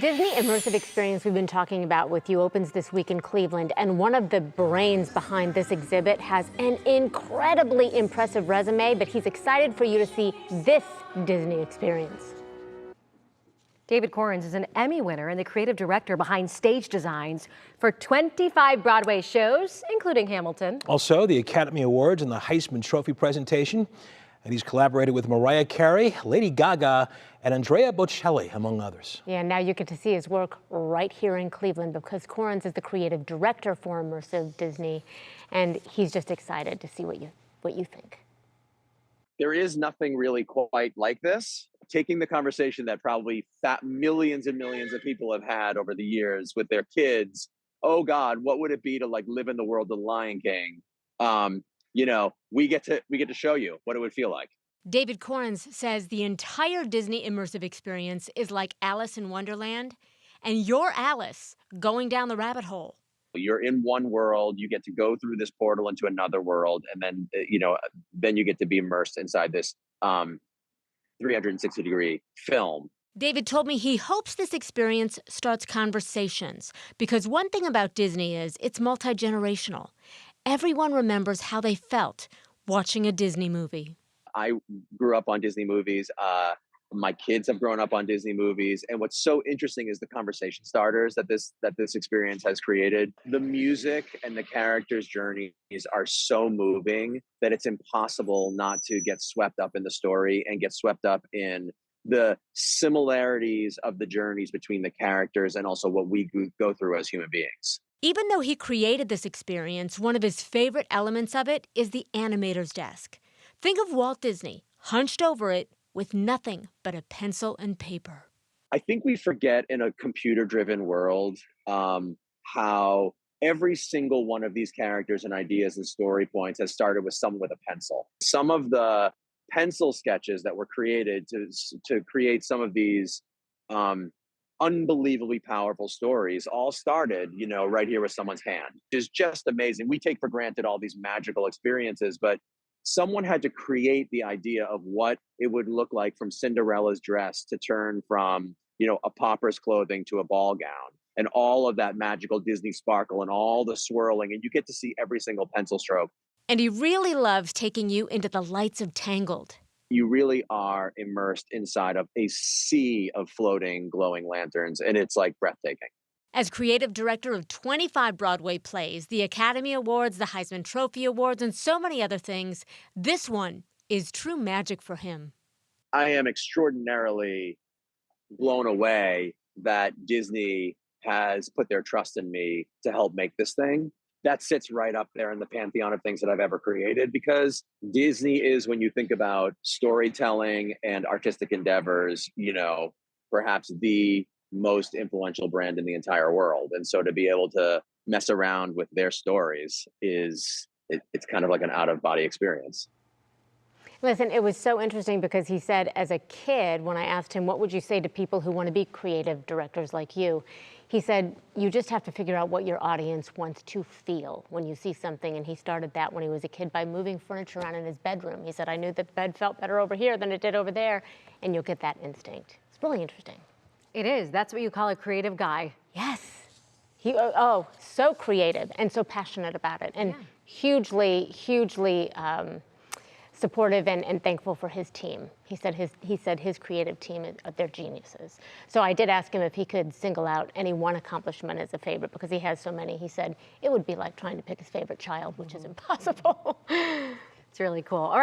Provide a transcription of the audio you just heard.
Disney immersive experience we've been talking about with you opens this week in Cleveland, and one of the brains behind this exhibit has an incredibly impressive resume, but he's excited for you to see this Disney experience. David Korins is an Emmy winner and the creative director behind stage designs for 25 Broadway shows, including Hamilton. Also, the Academy Awards and the Heisman Trophy presentation. And he's collaborated with Mariah Carey, Lady Gaga, and Andrea Bocelli, among others. Yeah, now you get to see his work right here in Cleveland because Korins is the creative director for immersive Disney, and he's just excited to see what you think. There is nothing really quite like this. Taking the conversation that probably millions and millions of people have had over the years with their kids, oh God, what would it be to live in the world of the Lion King? We get to show you what it would feel like. David Korins says the entire Disney immersive experience is like Alice in Wonderland, and you're Alice going down the rabbit hole. You're in one world, you get to go through this portal into another world, and then you get to be immersed inside this 360-degree film. David told me he hopes this experience starts conversations, because one thing about Disney is it's multi-generational. Everyone remembers how they felt watching a Disney movie. I grew up on Disney movies. My kids have grown up on Disney movies. And what's so interesting is the conversation starters that this experience has created. The music and the characters' journeys are so moving that it's impossible not to get swept up in the story and get swept up in the similarities of the journeys between the characters and also what we go through as human beings. Even though he created this experience, one of his favorite elements of it is the animator's desk. Think of Walt Disney hunched over it with nothing but a pencil and paper. I think we forget in a computer-driven world how every single one of these characters and ideas and story points has started with someone with a pencil. Some of the pencil sketches that were created to create some of these unbelievably powerful stories all started, right here with someone's hand. It's just amazing. We take for granted all these magical experiences, but someone had to create the idea of what it would look like from Cinderella's dress to turn from, a pauper's clothing to a ball gown, and all of that magical Disney sparkle and all the swirling, and you get to see every single pencil stroke. And he really loves taking you into the lights of Tangled. You really are immersed inside of a sea of floating, glowing lanterns, and it's breathtaking. As creative director of 25 Broadway plays, the Academy Awards, the Heisman Trophy Awards, and so many other things, this one is true magic for him. I am extraordinarily blown away that Disney has put their trust in me to help make this thing. That sits right up there in the pantheon of things that I've ever created, because Disney is, when you think about storytelling and artistic endeavors, perhaps the most influential brand in the entire world. And so to be able to mess around with their stories it's kind of like an out-of-body experience. Listen, it was so interesting because he said as a kid, when I asked him, what would you say to people who want to be creative directors like you? He said, you just have to figure out what your audience wants to feel when you see something. And he started that when he was a kid by moving furniture around in his bedroom. He said, I knew that the bed felt better over here than it did over there. And you'll get that instinct. It's really interesting. It is. That's what you call a creative guy. Yes. So creative and so passionate about it. And hugely supportive and thankful for his team. He said his creative team, they're geniuses. So I did ask him if he could single out any one accomplishment as a favorite, because he has so many. He said it would be like trying to pick his favorite child, which is impossible. It's really cool. All right.